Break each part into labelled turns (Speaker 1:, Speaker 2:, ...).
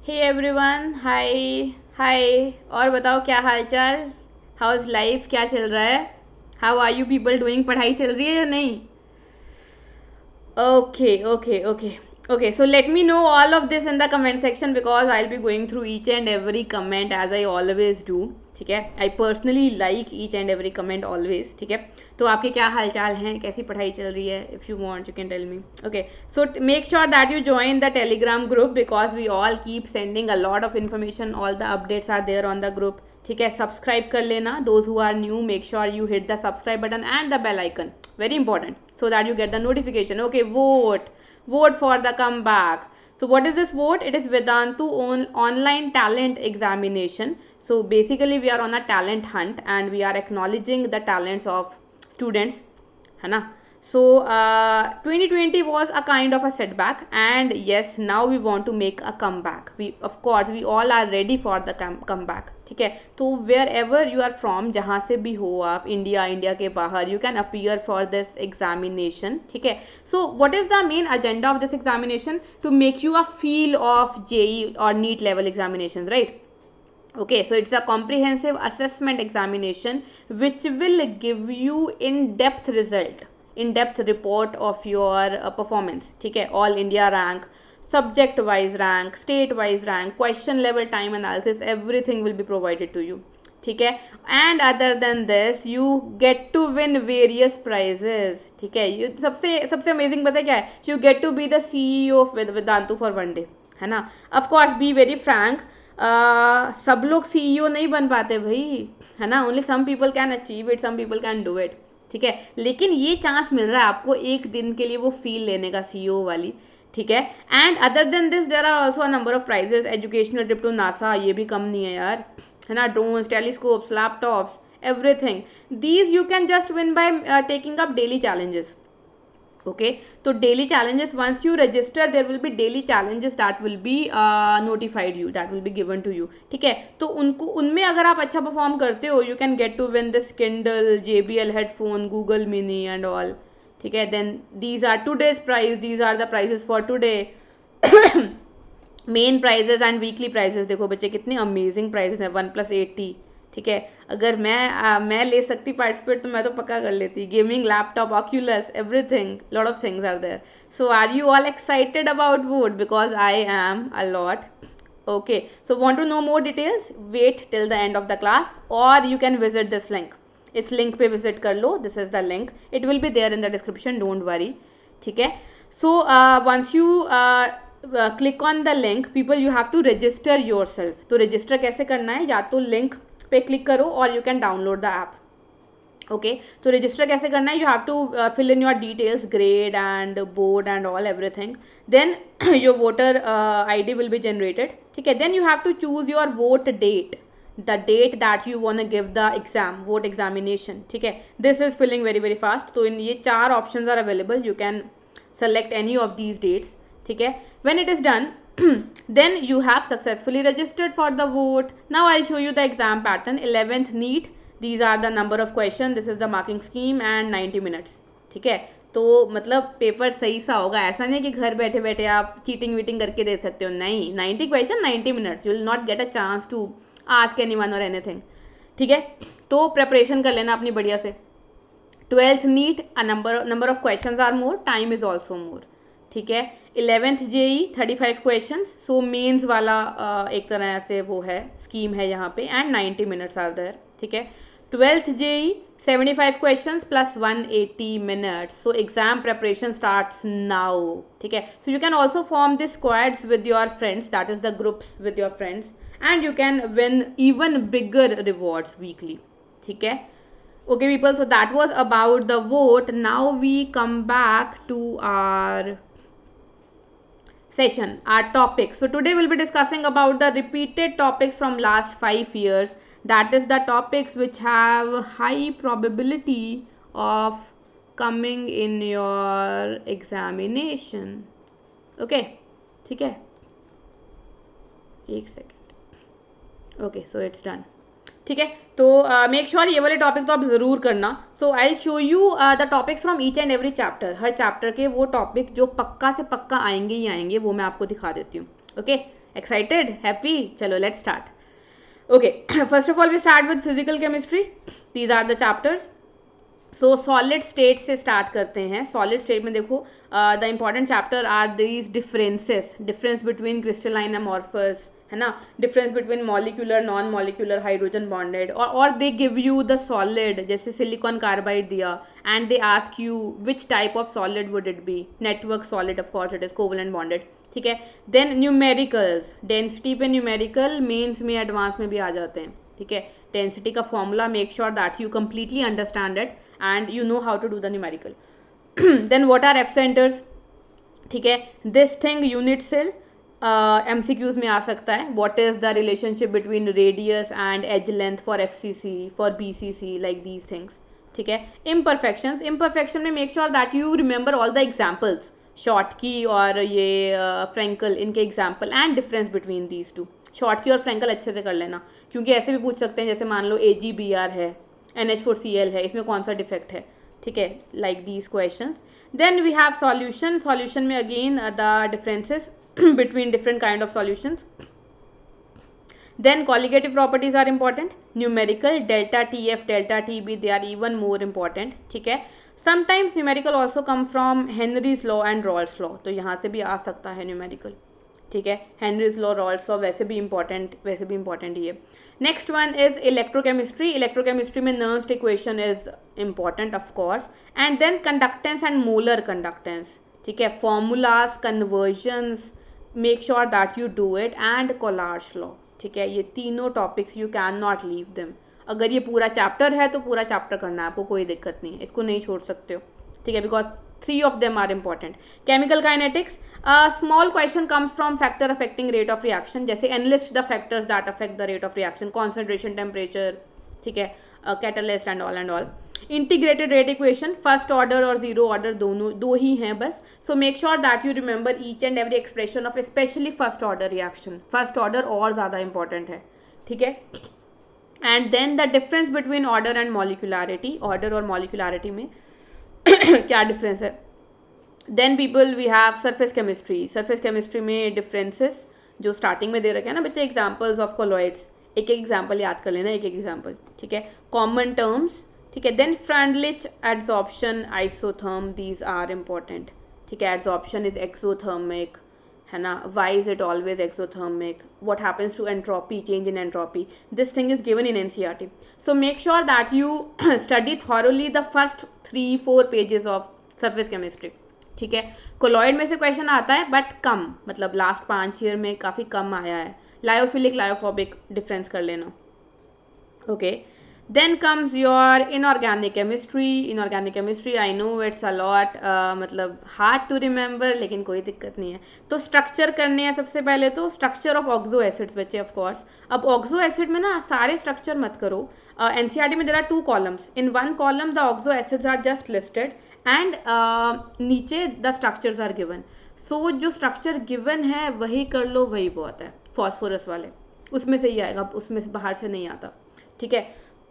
Speaker 1: Hey everyone, हाय हाय। और बताओ क्या हाल चाल, हाउ इज़ लाइफ, क्या चल रहा है, how are you people doing, पढ़ाई चल रही है या नहीं? Okay, okay, okay. Okay, so let me know all of this in the comment section because I'll be going through each and every comment as I always do. ठीक है, I personally like each and every comment always. ठीक है, तो आपके क्या हाल चाल हैं, कैसी पढ़ाई चल रही है? If you want, you can tell me. Okay, so make sure that you join the Telegram group because we all keep sending a lot of information. All the updates are there on the group. ठीक है, subscribe कर लेना. Those who are new, make sure you hit the subscribe button and the bell icon. Very important, so that you get the notification. Okay, vote for the comeback. So what is this vote? It is Vedantu online talent examination. So basically we are on a talent hunt and we are acknowledging the talents of students, है ना? So 2020 was a kind of a setback, and yes, now we want to make a comeback. We all are ready for the comeback. ठीक है, तो wherever you are from, जहाँ से भी हो आप, इंडिया के बाहर, you can appear for this examination. ठीक है, so what is the main agenda of this examination? To make you a feel of JEE or NEET level examinations, right? Okay, so it's a comprehensive assessment examination which will give you in-depth result, in-depth report of your performance. ठीक है, all India rank, subject wise rank, state wise rank, question level time analysis, everything will be provided to you. ठीक है, and other than this you get to win various prizes. ठीक है, you सबसे सबसे amazing पता है क्या है? You get to be the CEO of Vedantu for one day, है ना? Of course, be very frank, सब लोग CEO नहीं बन पाते भाई, है ना? Only some people can achieve it, some people can do it. ठीक है, लेकिन ये चांस मिल रहा है आपको एक दिन के लिए वो फील लेने का, CEO वाली. ठीक है, and other than this there are also a number of prizes. Educational trip to NASA, ये भी कम नहीं है यार, है ना? Drones, telescopes, laptops, everything. These you can just win by taking up daily challenges. Okay, तो daily challenges, once you register there will be daily challenges that will be notified you, that will be given to you. ठीक है, तो उनको उनमें अगर आप अच्छा perform करते हो, you can get to win this Kindle, JBL headphone, Google mini and all. ठीक है, then these are today's prize, these are the prizes for today. Main prizes and weekly prizes देखो बच्चे, कितने अमेजिंग प्राइजेस हैं. 1+80. ठीक है, अगर मैं ले सकती पार्टिसिपेट तो मैं तो पक्का कर लेती. Gaming laptop, Oculus, everything, lot of things are there. So are you all excited about vote? Because I am a lot. Okay, so want to know more details? Wait till the end of the class, or you can visit this link. इस link पे visit कर लो. This is the link, it will be there in the description, don't worry. ठीक है, so once you click on the link, people you have to register yourself. तो register कैसे करना है? या तो लिंक पे क्लिक करो और you can download the app. Okay, तो रजिस्टर कैसे करना है? You have to fill in your details, grade and board and all everything. Then your voter ID will be generated. ठीक है, then you have to choose your vote date, the date that you want to give the exam, vote examination. ठीक है, this is filling very very fast. तो इन ये 4 options are available, you can select any of these dates. ठीक है, when it is done then you have successfully registered for the vote. Now I'll show you the exam pattern. 11th NEET, these are the number of questions, this is the marking scheme and 90 minutes. ठीक है, तो मतलब paper सही सा होगा. ऐसा नहीं कि घर बैठे बैठे आप चीटिंग वीटिंग करके दे सकते हो. नहीं, 90 question, 90 minutes, you will not get a chance to ask anyone or anything. ठीक है, तो प्रेपरेशन कर लेना अपनी बढ़िया से. 12th NEET, a number of questions are more, time is also more. ठीक है, 11th JEE 35 questions, सो मेंस वाला एक तरह से वो है, स्कीम है यहाँ पे, एंड 90 मिनट्स आर देयर. ठीक है, 12th JEE 75 questions plus 180 minutes. So exam preparation starts now. ठीक है, so you can also form the squads with your friends, that is the groups with your friends, and you can win even bigger rewards weekly. ठीक है, okay people, so that was about the vote. Now we come back to our session, our topic. So today we'll be discussing about the repeated topics from last 5 years, that is the topics which have high probability of coming in your examination. okay, ठीक है, एक second. Okay, so it's done. ठीक है, तो make sure ये वाले topic तो आप ज़रूर करना. So I show you the topics from each and every chapter. हर चैप्टर के वो टॉपिक जो पक्का से पक्का आएंगे ही आएंगे, वो मैं आपको दिखा देती हूँ. Okay, excited, happy? चलो let's start. Okay, first of all we start with physical chemistry. These are the chapters. So solid state से स्टार्ट करते हैं। सॉलिड स्टेट में देखो the important chapter are these differences, difference between crystalline amorphous, है ना, difference between molecular non molecular hydrogen bonded, और they give you the solid, जैसे silicon carbide दिया, and they ask you which type of solid wood it be, network solid, of course it is covalent bonded, ठीक है। Then numericals, density पे numerical mains में advance में भी आ जाते हैं, ठीक है। डेंसिटी का formula, make sure that you completely understand it and you know how to do the numerical. Then what are F centers, ठीक है। this thing unit cell MCQs में आ सकता है, what is the relationship between radius and edge length for FCC, for BCC, like these things, ठीक है। imperfections, imperfection में make sure that you remember all the examples, Schottky और ये Frenkel, इनके example and difference between these two. Schottky और Frenkel अच्छे से कर लेना, क्योंकि ऐसे भी पूछ सकते हैं, जैसे मान लो AgBr है, NH4Cl है, इसमें कौन सा डिफेक्ट है, ठीक है, like these questions. Then we have solution, solution में again the differences between different kind of solutions. Then colligative properties are important, numerical, delta TF, delta TB, they are even more important, ठीक है। Sometimes numerical also come from Henry's law and Raoult's law, तो यहाँ से भी आ सकता है numerical, ठीक है। हेनरीज लॉ, रॉल्स लॉ वैसे भी इंपॉर्टेंट ही है। Next one is electrochemistry. Electrochemistry में Nernst equation is important of course, and then conductance and molar conductance, ठीक है। Formulas, conversions, make sure that you do it, and Kohlrausch's law, ठीक है। ये तीनों topics you can not leave them. अगर ये पूरा चैप्टर है तो पूरा चैप्टर करना है आपको, कोई दिक्कत नहीं है, इसको नहीं छोड़ सकते हो, ठीक है, because 3 of them are important. Chemical kinetics, a small question comes from factor affecting rate of reaction, जैसे enlist the factors that affect the rate of reaction, concentration, temperature, ठीक है, catalyst and all. Integrated rate equation, first order और zero order दोनों दो ही हैं बस, so make sure that you remember each and every expression of especially first order reaction. First order और ज़्यादा important है, ठीक है। And then the difference between order and molecularity, order और molecularity में क्या डिफरेंस है। Then people we have surface chemistry. Surface chemistry में डिफरेंसेस जो स्टार्टिंग में दे रखे हैं ना बच्चे, एग्जांपल्स ऑफ कोलॉइड्स, एक एग्जांपल याद कर लेना, एक एग्जांपल, ठीक है। कॉमन टर्म्स, ठीक है। Then Freundlich, adsorption, isotherm, these are important, ठीक है। एड्सॉर्प्शन इज एक्सोथर्मिक, है ना, why is it always exothermic, what happens to entropy, change in entropy, this thing is given in NCERT. So make sure that you study thoroughly the first 3-4 pages of surface chemistry, ठीक है। Colloid में से question आता है but कम, मतलब last 5 year में काफ़ी कम आया है। लायोफिलिक, लायोफोबिक डिफरेंस कर लेना, okay. Then comes your inorganic chemistry. Inorganic chemistry I know it's a lot, मतलब हार्ड टू रिमेंबर, लेकिन कोई दिक्कत नहीं है। तो स्ट्रक्चर करने हैं सबसे पहले, तो स्ट्रक्चर ऑफ ऑक्सो एसिड्स बच्चे, ऑफ कोर्स। अब ऑक्सो एसिड में ना सारे स्ट्रक्चर मत करो, NCERT में there are 2 columns, in 1 column the oxo acids are just listed and नीचे the structures are given. So जो structure given है वही कर लो, वही बहुत है। फॉस्फोरस वाले उसमें से ही आएगा, उसमें से बाहर से नहीं आता, ठीक है।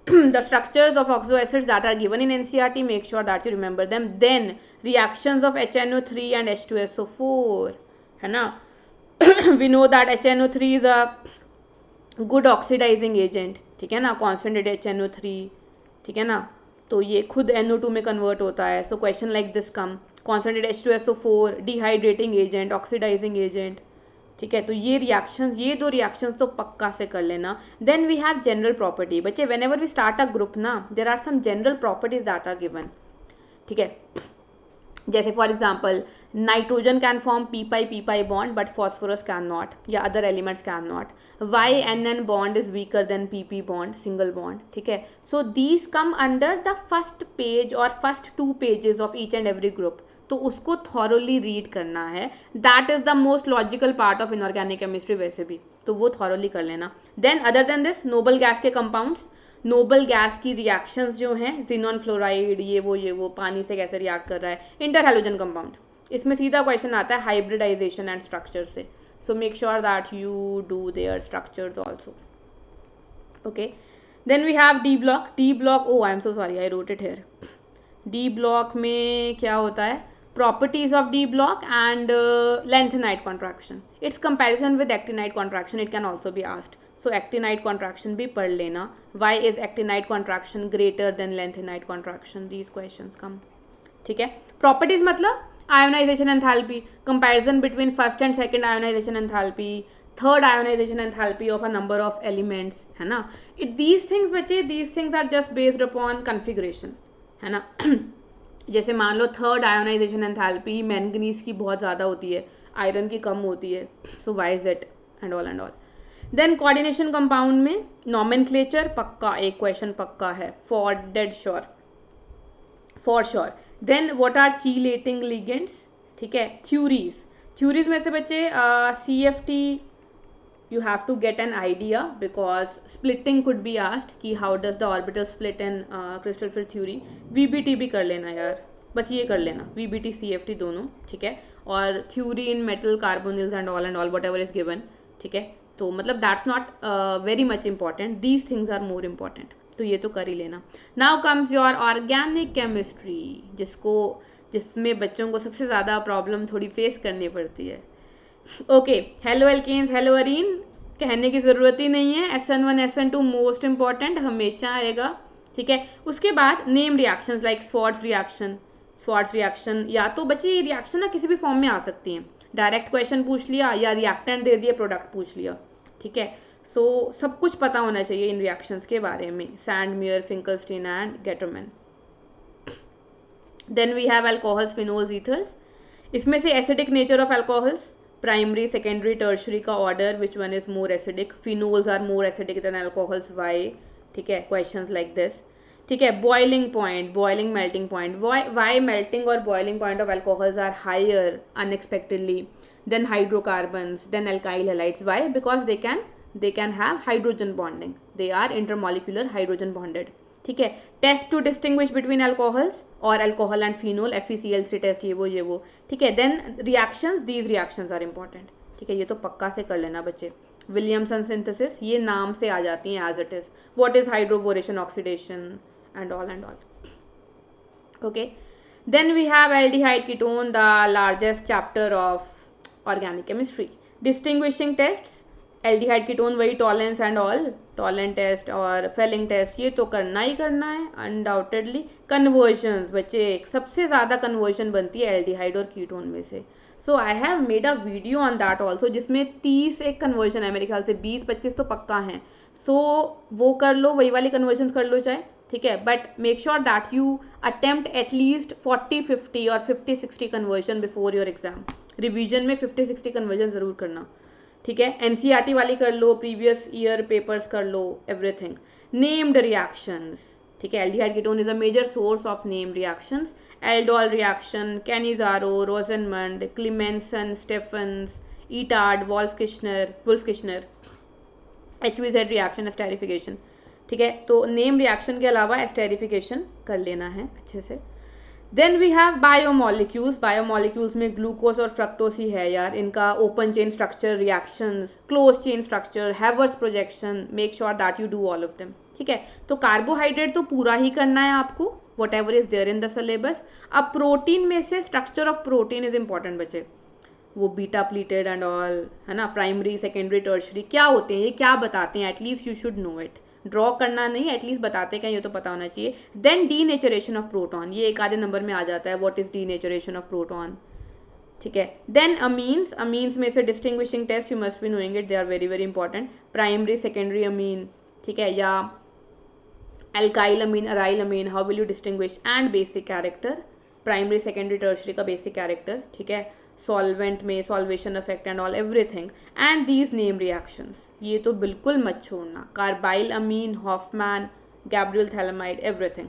Speaker 1: The structures of oxo acids that are given in NCERT, make sure that you remember them. Then reactions of HNO3 and H2SO4, है ना। We know that HNO3 is a good oxidizing agent, ठीक है ना, concentrated HNO3, ठीक है ना, तो ये खुद NO2 में कन्वर्ट होता है। So question like this come, concentrated H2SO4, dehydrating agent, oxidising agent, ठीक है। तो ये रिएक्शंस, ये 2 रिएक्शंस तो पक्का से कर लेना। Then we have general property. बच्चे whenever we start a group ना, there are some general properties that are given, ठीक है। जैसे for example nitrogen can form p-pi bond but phosphorus can not, या other elements can not. YNN bond is weaker than PP bond, single bond, ठीक है। So these come under the first page और first 2 pages of each and every group, तो उसको thoroughly read करना है। That is the most logical part of inorganic chemistry वैसे भी, तो वो थॉरोली कर लेना। Then other than this, noble gas के कंपाउंड्स, नोबल गैस की रिएक्शंस जो हैं, जिनॉन फ्लोराइड, ये वो पानी से कैसे रिएक्ट कर रहा है, इंटर हैलोजन कंपाउंड, इसमें सीधा क्वेश्चन आता है हाइब्रिडाइजेशन एंड स्ट्रक्चर से। So make sure that you do their structures also, okay. Then we have D block. D block, oh I am so sorry, I wrote it here. D block में क्या होता है, properties of D block and lengthenite contraction. Its comparison with actinide contraction it can also be asked. So actinide contraction भी पढ़ लेना. Why is actinide contraction greater than lengthenite contraction? These questions come. ठीक है. Properties मतलब ionization enthalpy, comparison between first and second ionization enthalpy, third ionization enthalpy of a number of elements, है ना. These things बच्चे, these things are just based upon configuration, है ना. जैसे मान लो थर्ड आयोनाइजेशन एंथैल्पी मैंगनीज की बहुत ज़्यादा होती है, आयरन की कम होती है. So why is it and all. Then coordination compound में नॉमेनक्लेचर पक्का, एक क्वेश्चन पक्का है for dead sure, for sure. Then what are chelating ligands. ठीक है. थ्योरीज में से बच्चे CFT you have to get an idea because splitting could be asked कि how does the orbital split in crystal field theory. VBT भी कर लेना यार, बस ये कर लेना VBT CFT दोनों. ठीक है. और theory in metal carbonyls and all whatever is given. ठीक है. तो मतलब that's not very much important, these things are more important. तो ये तो कर ही लेना. Now comes your organic chemistry, जिसमें बच्चों को सबसे ज़्यादा प्रॉब्लम थोड़ी फेस करनी पड़ती है. Okay. Haloalkanes, haloarenes, कहने की ज़रूरत ही नहीं है. SN1 SN2 मोस्ट इंपॉर्टेंट हमेशा आएगा. ठीक है. उसके बाद name reactions like Swarts reaction, या तो बच्चे ये रिएक्शन ना किसी भी फॉर्म में आ सकती हैं. डायरेक्ट क्वेश्चन पूछ लिया या रिएक्टेंट दे दिए, प्रोडक्ट पूछ लिया. ठीक है. सो सब कुछ पता होना चाहिए इन रिएक्शंस के बारे में. Sandmeyer, Finkelstein and Gattermann. Then we have alcohols, phenols, ethers. इसमें से acidic nature of alcohols, primary, secondary, tertiary का order, which one is more acidic. Phenols are more acidic than alcohols. Why. ठीक है. Questions like this. ठीक है. Boiling point, boiling melting point. Why melting और boiling point of alcohols are higher unexpectedly than hydrocarbons, than alkyl halides. Why? Because they can have hydrogen bonding, they are intermolecular hydrogen bonded. ठीक है. Test to distinguish between alcohols और alcohol and phenol, FeCl3 test, ये वो. ठीक है. Then reactions, these reactions are important. ठीक है. ये तो पक्का से कर लेना बच्चे. विलियमसन सिंथेसिस, ये नाम से आ जाती हैं as it is. What is hydroboration, oxidation and all. Okay. Then we have aldehyde ketone, the largest chapter of organic chemistry. Distinguishing tests, aldehyde ketone वही Tollens and all, Tollens test और Fehling test, ये तो करना ही करना है undoubtedly. Convergence बच्चे, सबसे ज़्यादा कन्वर्जन बनती है एल्डिहाइड और कीटोन में से. So I have made a video on that also, जिसमें 30 एक कन्वर्जन है, मेरे ख्याल से 20-25 तो पक्का हैं. सो वो कर लो, वही वाली कन्वर्जन कर लो चाहे. ठीक है. But make sure that you attempt at least 40-50 और 50-60 conversion before your exam. Revision में 50-60 कन्वर्जन ज़रूर करना. ठीक है. NCERT वाली कर लो, प्रीवियस ईयर पेपर्स कर लो, एवरीथिंग. Named reactions. ठीक है. Aldehyde ketone is a major source of name reactions. Aldol reaction, Cannizzaro, Rosenmund, Clemmensen, Stephens, Etard, Wolff Kishner. HVZ reaction, esterification. ठीक है. तो नेम रिएक्शन के अलावा एस्टेरिफिकेशन कर लेना है अच्छे से. Then we have biomolecules. Biomolecules में ग्लूकोज और फ्रक्टोस ही है यार. इनका open chain structure, reactions, close chain structure, Haworth projection, make sure that you do all of them. ठीक है. तो कार्बोहाइड्रेट तो पूरा ही करना है आपको, whatever is there in the syllabus. अब प्रोटीन में से structure of protein is important बच्चे. वो बीटा प्लीटेड एंड ऑल, है ना. प्राइमरी, सेकेंडरी, टर्शरी क्या होते हैं, ये क्या बताते हैं, at least you should know it. Draw करना नहीं, एटलीस्ट बताते क्या, ये तो पता होना चाहिए. देन डीनेचरेशन ऑफ प्रोटॉन, ये एक आधे नंबर में आ जाता है. What is denaturation of proton. ठीक है. देन अमीन्स में से distinguishing test you must be knowing it, they are very very important. Primary, secondary amine. ठीक है. या alkyl amine, aryl amine, how will you distinguish. And basic character, primary, secondary, tertiary का basic character. ठीक है. Solvent में solvation effect and all everything. And these name reactions, ये तो बिल्कुल मत छोड़ना. Carbyl Amin, Hoffmann, Gabriel phthalimide, everything.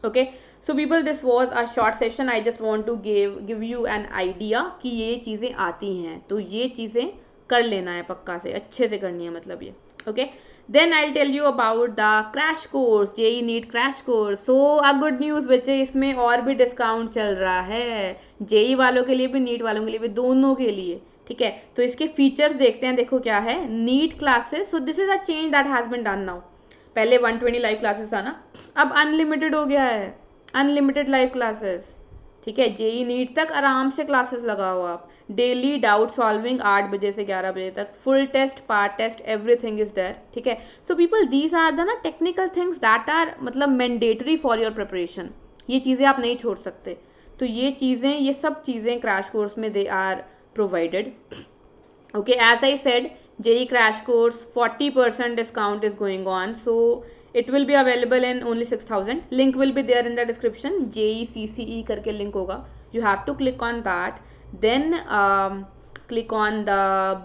Speaker 1: Okay. So people, this was a short session. I just want to give you an idea कि ये चीज़ें आती हैं, तो ये चीज़ें कर लेना है पक्का से, अच्छे से करनी है मतलब ये. Okay. Then I tell you about the crash course, JEE NEET crash course. So a good news बच्चे, इसमें और भी डिस्काउंट चल रहा है, JEE वालों के लिए भी, नीट वालों के लिए भी, दोनों के लिए. ठीक है. तो इसके फीचर्स देखते हैं. देखो क्या है. NEET classes, so this is a change that has been done now. पहले 120 लाइव क्लासेस था ना, अब अनलिमिटेड हो गया है, अनलिमिटेड लाइव क्लासेस. ठीक है, जेई नीट तक आराम से क्लासेस लगाओ आप, डेली डाउट सॉल्विंग 8 बजे से 11 बजे तक, full test part test everything is there, ठीक है. So people these are the ना टेक्निकल थिंग्स दैट आर मतलब मैंडेटरी फॉर योर प्रिपरेशन. ये चीज़ें आप नहीं छोड़ सकते. तो ये चीज़ें, ये सब चीज़ें क्रैश कोर्स में they are provided. Okay, as I said, JEE crash course 40% discount is going on, so it will be available in only 6,000. link will be there in the description. JEE CCE करके link होगा, you have to click on that, then click on the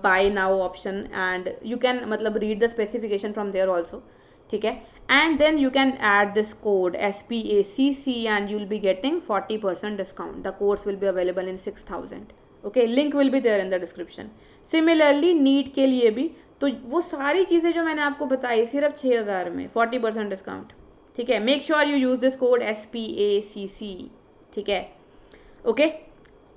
Speaker 1: buy now option and you can मतलब read the specification from there also, ठीक है. And then you can add this code SPACC and you will be getting 40% discount. The course will be available in 6,000. Okay, link will be there in the description. Similarly NEET के लिए भी, तो वो सारी चीज़ें जो मैंने आपको बताई सिर्फ 6,000 में 40% डिस्काउंट, ठीक है. Make sure you use this code SPACC, ठीक है. ओके,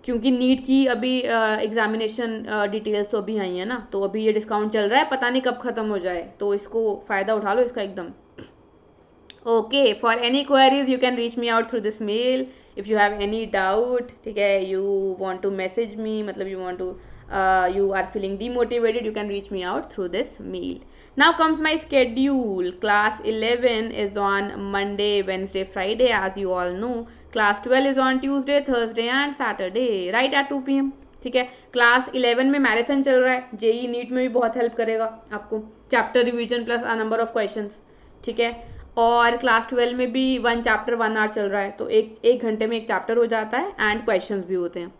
Speaker 1: क्योंकि नीट की अभी एग्जामिनेशन डिटेल्स तो अभी आई है ना, तो अभी ये डिस्काउंट चल रहा है, पता नहीं कब ख़त्म हो जाए, तो इसको फ़ायदा उठा लो इसका एकदम. Okay, for any queries you can reach me out through this mail. If you have any doubt, ठीक है, you want to message me, मतलब you want to you are feeling demotivated, you can reach me out through this mail. Now comes my schedule. Class 11 is on Monday, Wednesday, Friday, as you all know. Class 12 is on Tuesday, Thursday and Saturday, right at 2 PM. ठीक है. Class 11 में marathon चल रहा है, JEE NEET में भी बहुत help करेगा आपको, chapter revision plus a number of questions, ठीक है. और क्लास 12 में भी 1 चैप्टर 1 आवर चल रहा है, तो एक घंटे में एक चैप्टर हो जाता है एंड क्वेश्चंस भी होते हैं,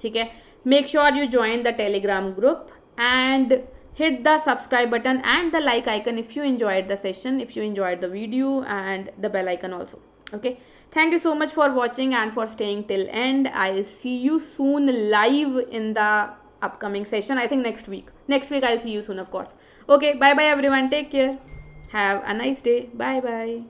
Speaker 1: ठीक है. Make sure you join the Telegram group and hit the subscribe button and the like icon if you enjoyed the session, if you enjoyed the video, and the bell icon also. Okay, thank you so much for watching and for staying till end. I'll see you soon live in the upcoming session. I think next week I'll see you soon, of course. Okay, bye bye everyone, take care, have a nice day, bye bye.